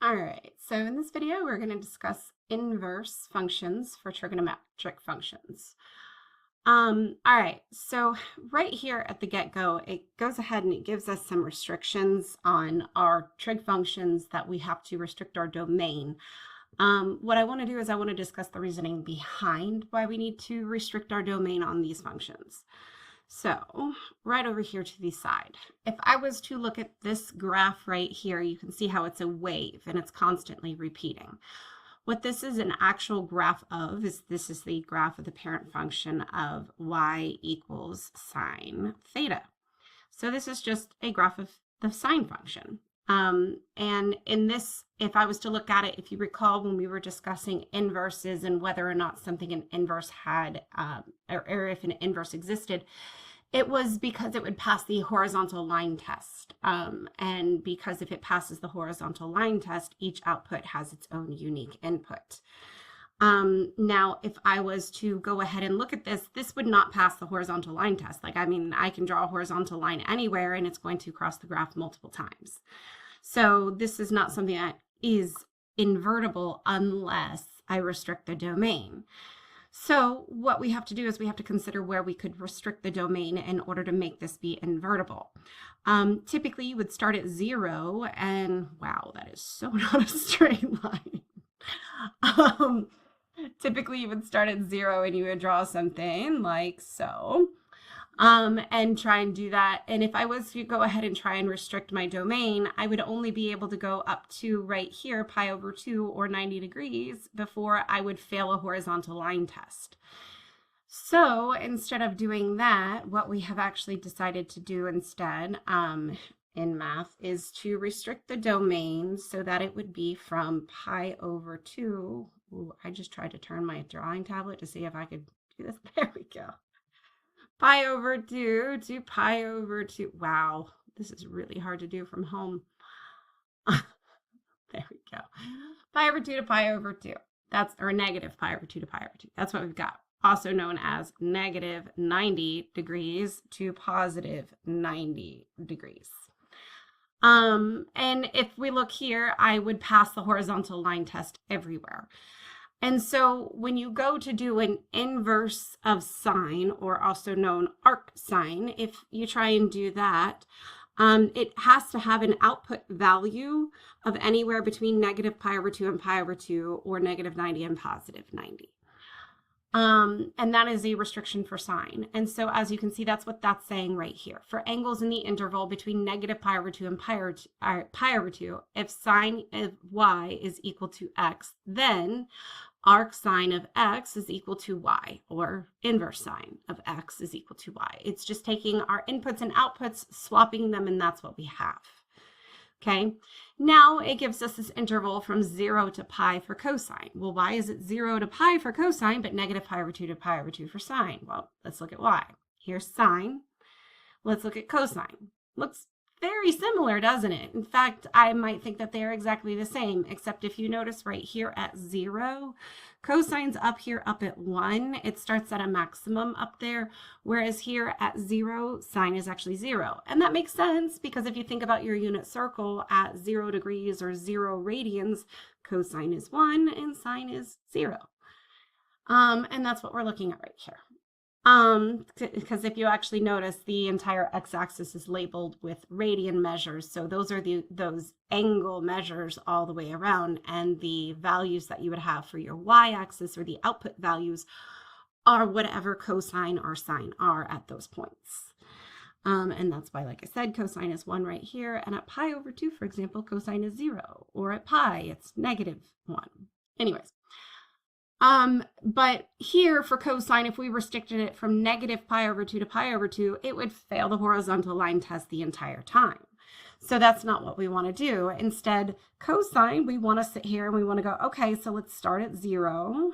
All right, so in this video, we're going to discuss inverse functions for trigonometric functions. All right, so right here at the get-go, it goes ahead and it gives us some restrictions on our trig functions that we have to restrict our domain. What I want to do is I want to discuss the reasoning behind why we need to restrict our domain on these functions. So right over here to the side, if I was to look at this graph right here, you can see how it's a wave and it's constantly repeating. What this is an actual graph of is this is the graph of the parent function of y equals sine theta. So this is just a graph of the sine function. And in this, if I was to look at it, if you recall when we were discussing inverses and whether or not something an inverse had, or if an inverse existed, it was because it would pass the horizontal line test. And because if it passes the horizontal line test, each output has its own unique input. Now, if I was to go ahead and look at this, this would not pass the horizontal line test. Like, I mean, I can draw a horizontal line anywhere and it's going to cross the graph multiple times. So this is not something that is invertible unless I restrict the domain. So what we have to do is we have to consider where we could restrict the domain in order to make this be invertible. Typically, you would start at 0, and wow, that is so not a straight line. Typically, you would start at 0 and you would draw something like so, and try and do that. And if I was to go ahead and try and restrict my domain, I would only be able to go up to right here, pi over 2 or 90 degrees, before I would fail a horizontal line test. So instead of doing that, what we have actually decided to do instead in math is to restrict the domain so that it would be from pi over 2. Ooh, I just tried to turn my drawing tablet to see if I could do this. There we go. Pi over 2 to pi over 2. Wow, this is really hard to do from home. There we go. Pi over 2 to pi over 2. That's, or negative pi over 2 to pi over 2. That's what we've got. Also known as negative 90 degrees to positive 90 degrees. And if we look here, I would pass the horizontal line test everywhere. And so when you go to do an inverse of sine, or also known arc sine, if you try and do that, it has to have an output value of anywhere between negative pi over 2 and pi over 2, or negative 90 and positive 90. And that is a restriction for sine. And so as you can see, that's what that's saying right here. For angles in the interval between negative pi over 2 and pi over 2, if sine of y is equal to x, then arc sine of x is equal to y, or inverse sine of x is equal to y. It's just taking our inputs and outputs, swapping them, and that's what we have. Okay, now it gives us this interval from 0 to pi for cosine. Well, why is it 0 to pi for cosine, but negative pi over 2 to pi over 2 for sine? Well, let's look at why. Here's sine. Let's look at cosine. Looks very similar, doesn't it? In fact, I might think that they're exactly the same, except if you notice right here at 0, cosine's up here up at 1. It starts at a maximum up there, whereas here at 0, sine is actually 0. And that makes sense because if you think about your unit circle at 0 degrees or 0 radians, cosine is 1 and sine is 0. And that's what we're looking at right here. Because if you actually notice, the entire x-axis is labeled with radian measures. So those are those angle measures all the way around, and the values that you would have for your y-axis, or the output values, are whatever cosine or sine are at those points. And that's why, like I said, cosine is 1 right here, and at pi over 2, for example, cosine is 0, or at pi, it's negative 1. Anyways. But here for cosine, if we restricted it from negative pi over 2 to pi over 2, it would fail the horizontal line test the entire time. So that's not what we want to do. Instead, cosine, we want to sit here and we want to go, okay, so let's start at 0.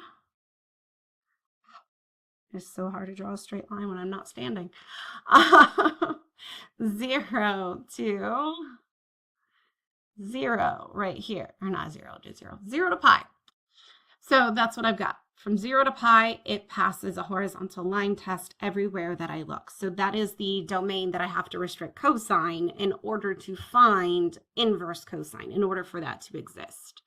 It's so hard to draw a straight line when I'm not standing. 0 to 0 right here, or not 0, just 0, 0 to pi. So that's what I've got. From 0 to pi, it passes a horizontal line test everywhere that I look. So that is the domain that I have to restrict cosine in order to find inverse cosine, in order for that to exist.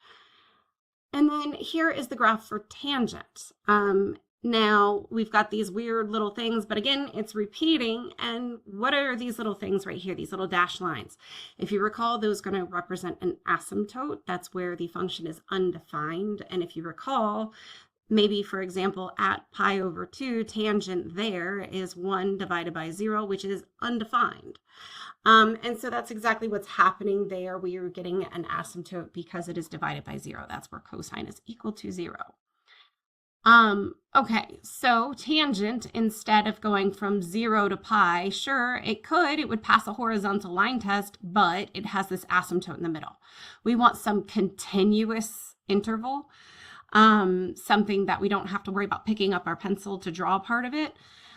And then here is the graph for tangent. Now we've got these weird little things, but again, it's repeating. And what are these little things right here, these little dashed lines? If you recall, those are going to represent an asymptote. That's where the function is undefined. And if you recall, maybe, for example, at pi over 2, tangent there is 1 divided by 0, which is undefined. And so that's exactly what's happening there. We are getting an asymptote because it is divided by 0. That's where cosine is equal to 0. Okay, so tangent, instead of going from 0 to pi, sure, it would pass a horizontal line test, but it has this asymptote in the middle. We want some continuous interval, something that we don't have to worry about picking up our pencil to draw part of it.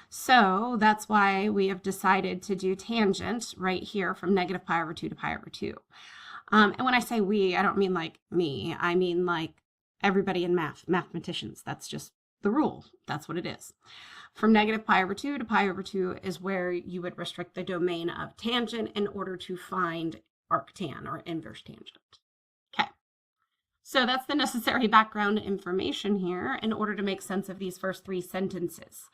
So that's why we have decided to do tangent right here from negative pi over 2 to pi over 2. And when I say we, I don't mean like me. I mean like everybody in mathematicians. That's just the rule. That's what it is. From negative pi over 2 to pi over 2 is where you would restrict the domain of tangent in order to find arctan or inverse tangent. Okay. So that's the necessary background information here in order to make sense of these first 3 sentences.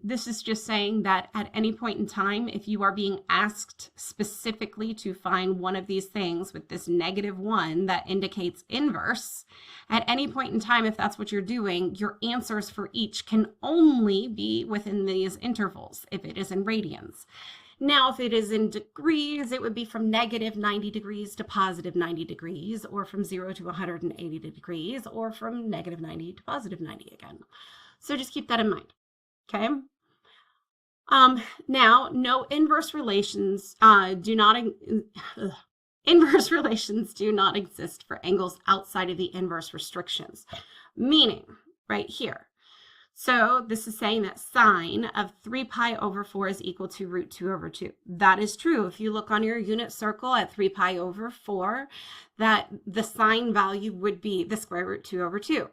This is just saying that at any point in time, if you are being asked specifically to find one of these things with this -1 that indicates inverse, at any point in time, if that's what you're doing, your answers for each can only be within these intervals if it is in radians. Now, if it is in degrees, it would be from negative 90 degrees to positive 90 degrees, or from 0 to 180 degrees, or from negative 90 to positive 90 again. So just keep that in mind. Okay. Now, no inverse relations inverse relations do not exist for angles outside of the inverse restrictions. Meaning, right here. So this is saying that sine of 3 pi over 4 is equal to root 2 over 2. That is true. If you look on your unit circle at 3 pi over 4, that the sine value would be the square root 2 over 2.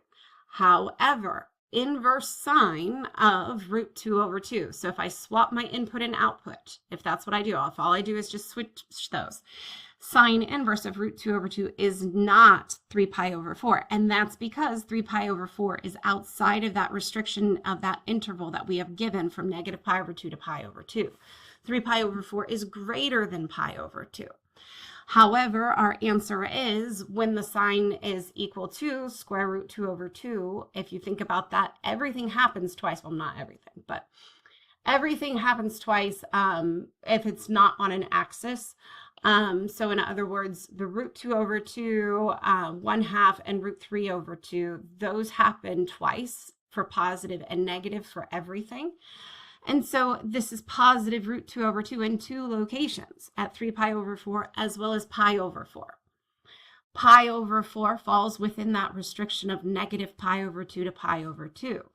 However, inverse sine of root 2 over 2. So if I swap my input and output, if that's what I do, if all I do is just switch those, sine inverse of root 2 over 2 is not 3 pi over 4. And that's because 3 pi over 4 is outside of that restriction of that interval that we have given from negative pi over 2 to pi over 2. 3 pi over 4 is greater than pi over 2. However, our answer is when the sine is equal to square root 2 over 2. If you think about that, everything happens twice. Well, not everything, but everything happens twice if it's not on an axis. So in other words, the root 2 over 2, 1/2, and root 3 over 2, those happen twice for positive and negative for everything. And so this is positive root 2 over 2 in 2 locations, at 3 pi over 4 as well as pi over 4. Pi over 4 falls within that restriction of negative pi over 2 to pi over 2.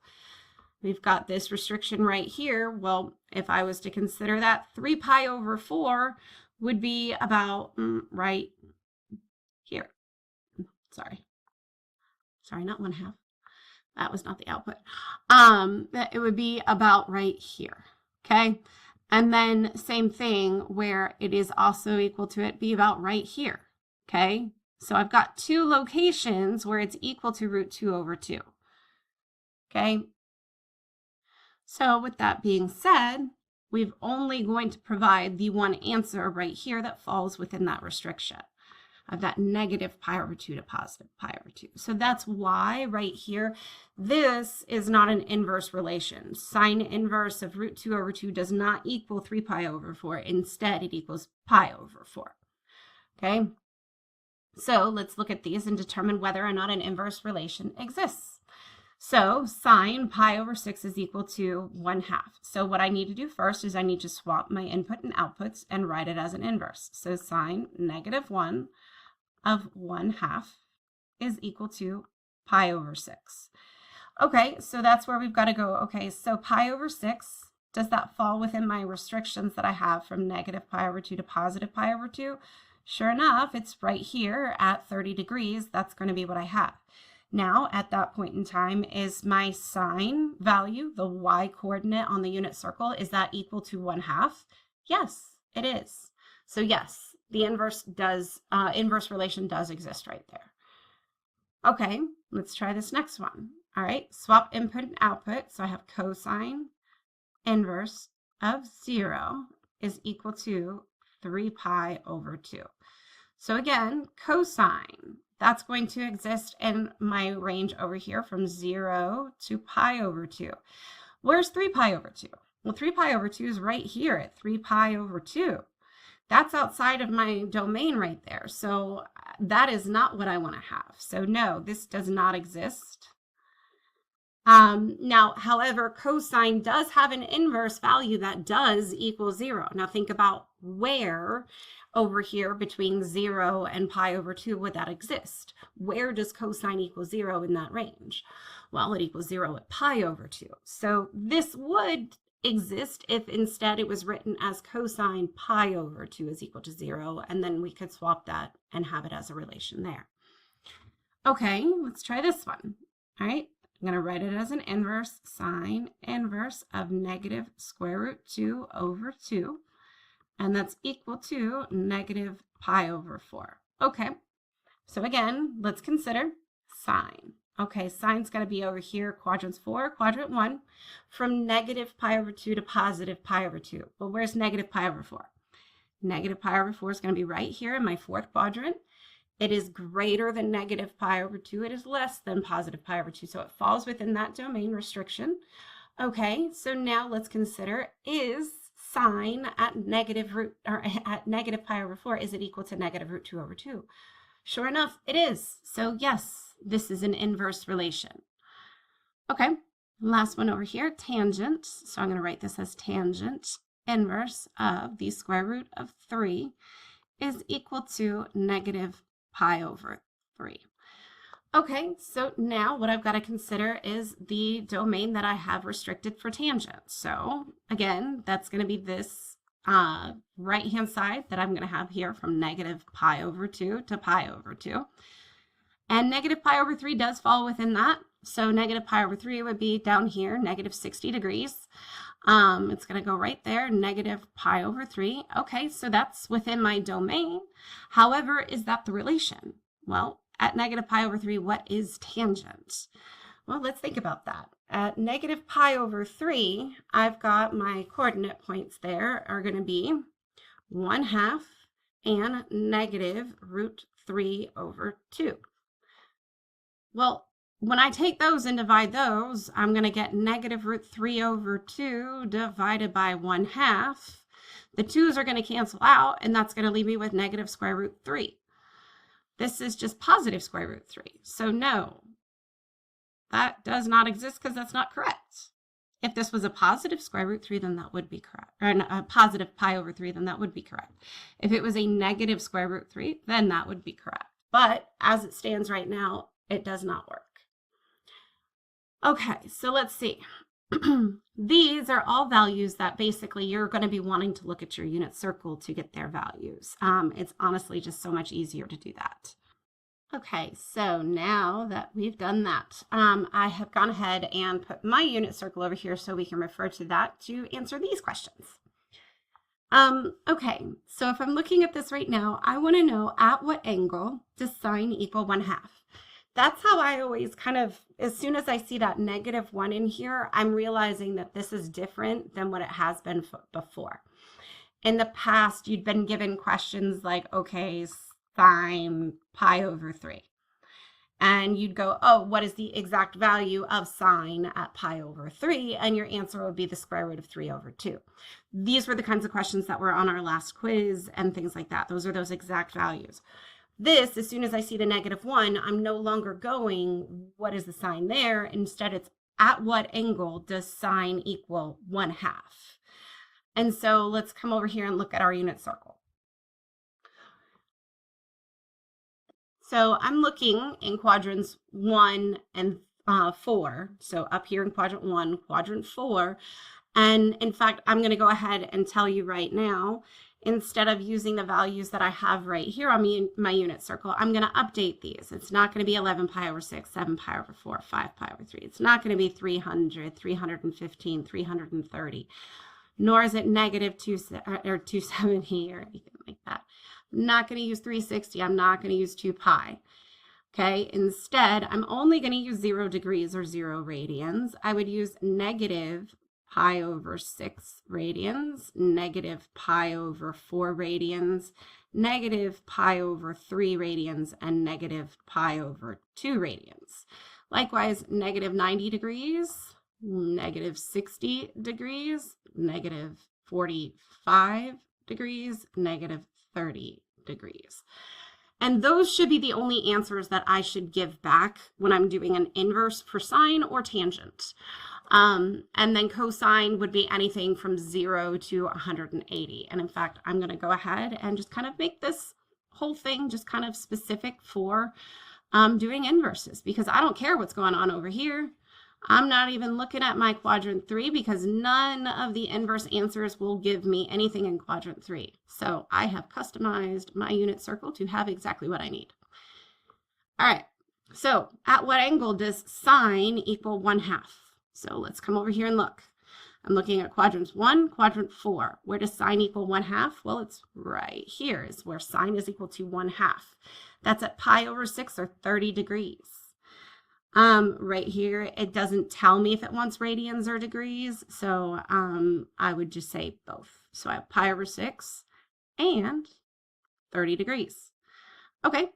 We've got this restriction right here. Well, if I was to consider that, 3 pi over 4 would be about right here. Sorry, not 1/2. That was not the output. It would be about right here, okay? And then same thing where it is also equal to it be about right here, okay? So I've got 2 locations where it's equal to root 2 over 2, okay? So with that being said, we've only going to provide the one answer right here that falls within that restriction of that negative pi over 2 to positive pi over 2. So that's why right here, this is not an inverse relation. Sine inverse of root 2 over 2 does not equal 3 pi over 4. Instead, it equals pi over 4. Okay? So let's look at these and determine whether or not an inverse relation exists. So sine pi over 6 is equal to 1/2. So what I need to do first is I need to swap my input and outputs and write it as an inverse. So sine -1 of 1/2 is equal to pi over 6. Okay, so that's where we've got to go. Okay, so pi over 6, does that fall within my restrictions that I have from negative pi over 2 to positive pi over 2? Sure enough, it's right here at 30 degrees. That's going to be what I have. Now, at that point in time, is my sine value, the y coordinate on the unit circle, is that equal to 1/2? Yes, it is. So yes, the inverse relation does exist right there. Okay, let's try this next one. All right, swap input and output. So I have cosine inverse of 0 is equal to 3 pi over 2. So again, cosine, that's going to exist in my range over here from 0 to pi over 2. Where's 3 pi over 2? Well, 3 pi over 2 is right here at 3 pi over 2. That's outside of my domain right there. So that is not what I want to have. So no, this does not exist. Now, however, cosine does have an inverse value that does equal 0. Now think about where over here between 0 and pi over 2 would that exist? Where does cosine equal 0 in that range? Well, it equals 0 at pi over 2. So this would exist if instead it was written as cosine pi over 2 is equal to 0, and then we could swap that and have it as a relation there. Okay, let's try this one. All right, I'm going to write it as an inverse, sine inverse of negative square root 2 over 2, and that's equal to negative pi over 4. Okay, so again, let's consider sine. Okay, sine's got to be over here, quadrants 4, quadrant 1, from negative pi over 2 to positive pi over 2. Well, where's negative pi over 4? Negative pi over 4 is going to be right here in my 4th quadrant. It is greater than negative pi over 2. It is less than positive pi over 2, so it falls within that domain restriction. Okay, so now let's consider, is sine at negative pi over 4, is it equal to negative root 2 over 2? Sure enough, it is. So yes, this is an inverse relation. Okay, last one over here, tangent. So I'm going to write this as tangent inverse of the square root of 3 is equal to negative pi over 3. Okay, so now what I've got to consider is the domain that I have restricted for tangent. So again, that's going to be this right-hand side that I'm going to have here from negative pi over 2 to pi over 2. And negative pi over 3 does fall within that. So negative pi over 3 would be down here, negative 60 degrees. It's going to go right there, negative pi over 3. Okay, so that's within my domain. However, is that the relation? Well, at negative pi over 3, what is tangent? Well, let's think about that. At negative pi over 3, I've got my coordinate points there are going to be 1/2 and negative root 3 over 2. Well, when I take those and divide those, I'm going to get negative root 3 over 2 divided by 1/2. The 2's are going to cancel out, and that's going to leave me with negative square root 3. This is just positive square root 3. So no, that does not exist because that's not correct. If this was a positive square root 3, then that would be correct. Or a positive pi over 3, then that would be correct. If it was a negative square root 3, then that would be correct. But as it stands right now, it does not work. Okay, so let's see. These are all values that basically you're going to be wanting to look at your unit circle to get their values. It's honestly just so much easier to do that. Okay, so now that we've done that, I have gone ahead and put my unit circle over here so we can refer to that to answer these questions. Okay, so if I'm looking at this right now, I want to know at what angle does sine equal 1/2? That's how I always kind of, as soon as I see that -1 in here, I'm realizing that this is different than what it has been before. In the past, you'd been given questions like, okay, sine pi over 3. And you'd go, oh, what is the exact value of sine at pi over 3? And your answer would be the square root of 3 over 2. These were the kinds of questions that were on our last quiz and things like that. Those are those exact values. This, as soon as I see the -1, I'm no longer going, what is the sign there? Instead, it's at what angle does sine equal 1/2? And so let's come over here and look at our unit circle. So I'm looking in quadrants 1 and 4. So up here in quadrant 1, quadrant 4. And in fact, I'm going to go ahead and tell you right now, instead of using the values that I have right here on my unit circle, I'm going to update these. It's not going to be 11 pi over 6, 7 pi over 4, 5 pi over 3. It's not going to be 300, 315, 330, nor is it negative 270 or anything like that. I'm not going to use 360. I'm not going to use 2 pi. Okay, instead, I'm only going to use 0 degrees or 0 radians. I would use negative pi over 6 radians, negative pi over 4 radians, negative pi over 3 radians, and negative pi over 2 radians. Likewise, negative 90 degrees, negative 60 degrees, negative 45 degrees, negative 30 degrees. And those should be the only answers that I should give back when I'm doing an inverse for sine or tangent. And then cosine would be anything from 0 to 180. And in fact, I'm going to go ahead and just kind of make this whole thing just kind of specific for doing inverses, because I don't care what's going on over here. I'm not even looking at my quadrant 3 because none of the inverse answers will give me anything in quadrant 3. So I have customized my unit circle to have exactly what I need. All right, so at what angle does sine equal 1/2? So let's come over here and look. I'm looking at quadrants 1, quadrant 4. Where does sine equal 1/2? Well, it's right here is where sine is equal to 1/2. That's at pi over 6 or 30 degrees. Right here, it doesn't tell me if it wants radians or degrees, so I would just say both. So I have pi over 6 and 30 degrees. Okay.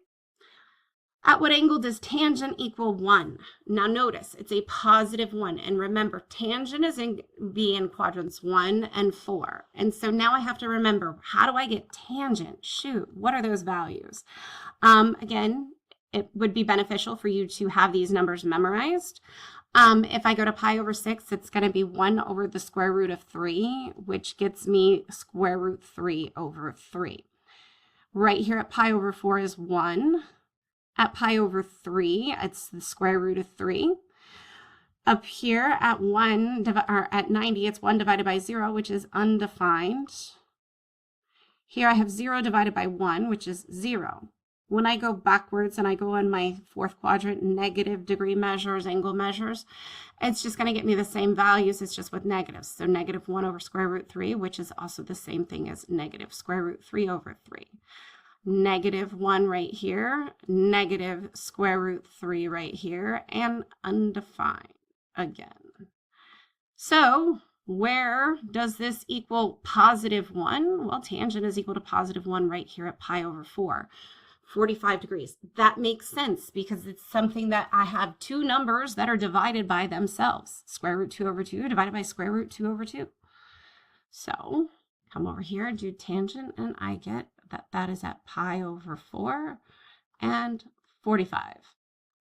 At what angle does tangent equal 1? Now notice, it's a positive 1. And remember, tangent is be in quadrants 1 and 4. And so now I have to remember, how do I get tangent? Shoot, what are those values? Again, it would be beneficial for you to have these numbers memorized. If I go to pi over 6, it's going to be 1 over the square root of 3, which gets me square root 3 over 3. Right here at pi over 4 is 1. At pi over 3, it's the square root of 3. Up here at 90, it's 1 divided by 0, which is undefined. Here I have 0 divided by 1, which is 0. When I go backwards and I go in my fourth quadrant, negative degree measures, angle measures, it's just going to get me the same values. It's just with negatives. So negative 1 over square root 3, which is also the same thing as negative square root 3 over 3. Negative 1 right here, negative square root 3 right here, and undefined again. So where does this equal positive 1? Well, tangent is equal to positive 1 right here at pi over 4. 45 degrees. That makes sense because it's something that I have two numbers that are divided by themselves. Square root 2 over 2 divided by square root 2 over 2. So come over here and do tangent, and I get that that is at pi over 4 and 45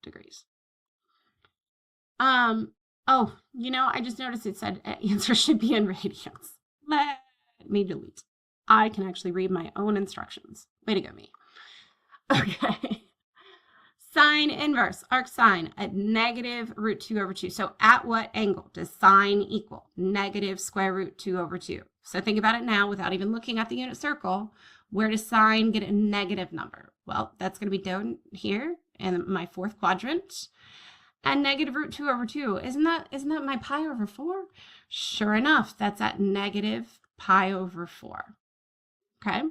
degrees. Oh, you know, I just noticed it said answer should be in radians. Let me delete. I can actually read my own instructions. Way to go, me. Okay. Sine inverse, arc sine at negative root 2 over 2. So at what angle does sine equal negative square root 2 over 2? So think about it now without even looking at the unit circle. Where does sine get a negative number? Well, that's going to be down here in my fourth quadrant. And negative root 2 over 2, isn't that my pi over 4? Sure enough, that's at negative pi over 4. Okay.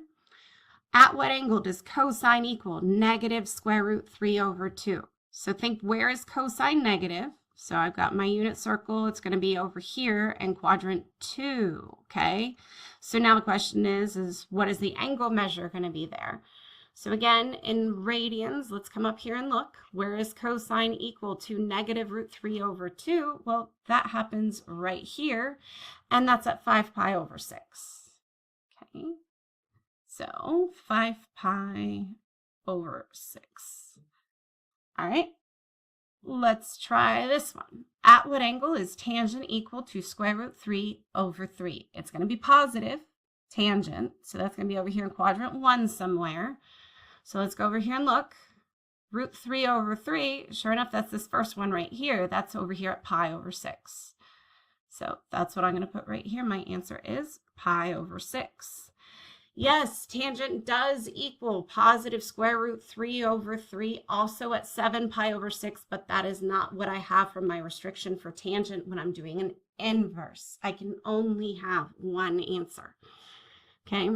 At what angle does cosine equal negative square root 3 over 2? So think, where is cosine negative? So I've got my unit circle. It's going to be over here in quadrant 2, okay? So now the question is what is the angle measure going to be there? So again, in radians, let's come up here and look. Where is cosine equal to negative root 3 over 2? Well, that happens right here, and that's at 5 pi over 6, okay? So 5 pi over 6. All right, let's try this one. At what angle is tangent equal to square root 3 over 3? It's going to be positive tangent, so that's going to be over here in quadrant 1 somewhere. So let's go over here and look. Root 3 over 3, sure enough, that's this first one right here. That's over here at pi over 6. So that's what I'm going to put right here. My answer is pi over 6. Yes, tangent does equal positive square root 3/3, also at 7 pi over 6, but that is not what I have from my restriction for tangent when I'm doing an inverse. I can only have one answer. Okay.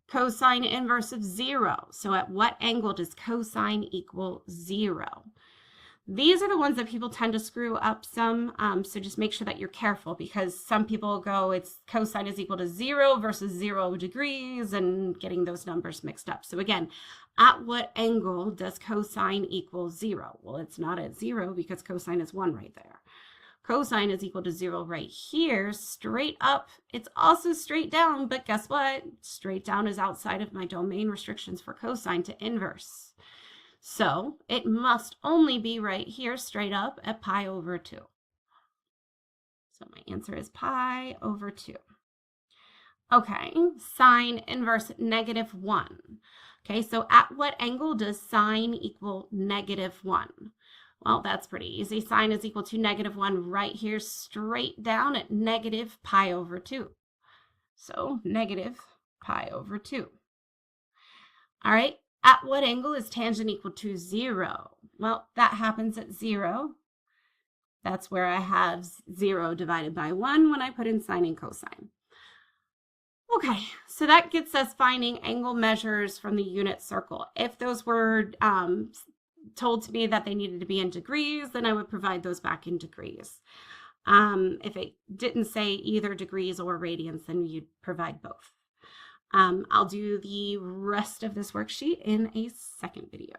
Cosine inverse of 0. So at what angle does cosine equal 0? These are the ones that people tend to screw up some, so just make sure that you're careful, because some people go, it's cosine is equal to 0 versus 0 degrees, and getting those numbers mixed up. So again, at what angle does cosine equal 0? Well, it's not at 0 because cosine is 1 right there. Cosine is equal to 0 right here, straight up. It's also straight down, but guess what? Straight down is outside of my domain restrictions for cosine to inverse. So it must only be right here, straight up at pi over 2. So my answer is pi over 2. Okay, sine inverse negative 1. Okay, so at what angle does sine equal negative 1? Well, that's pretty easy. Sine is equal to negative 1 right here, straight down at negative pi over 2. So negative pi over 2. All right, at what angle is tangent equal to 0? Well, that happens at 0. That's where I have 0 divided by 1 when I put in sine and cosine. Okay, so that gets us finding angle measures from the unit circle. If those were told to me that they needed to be in degrees, then I would provide those back in degrees. If it didn't say either degrees or radians, then you'd provide both. I'll do the rest of this worksheet in a second video.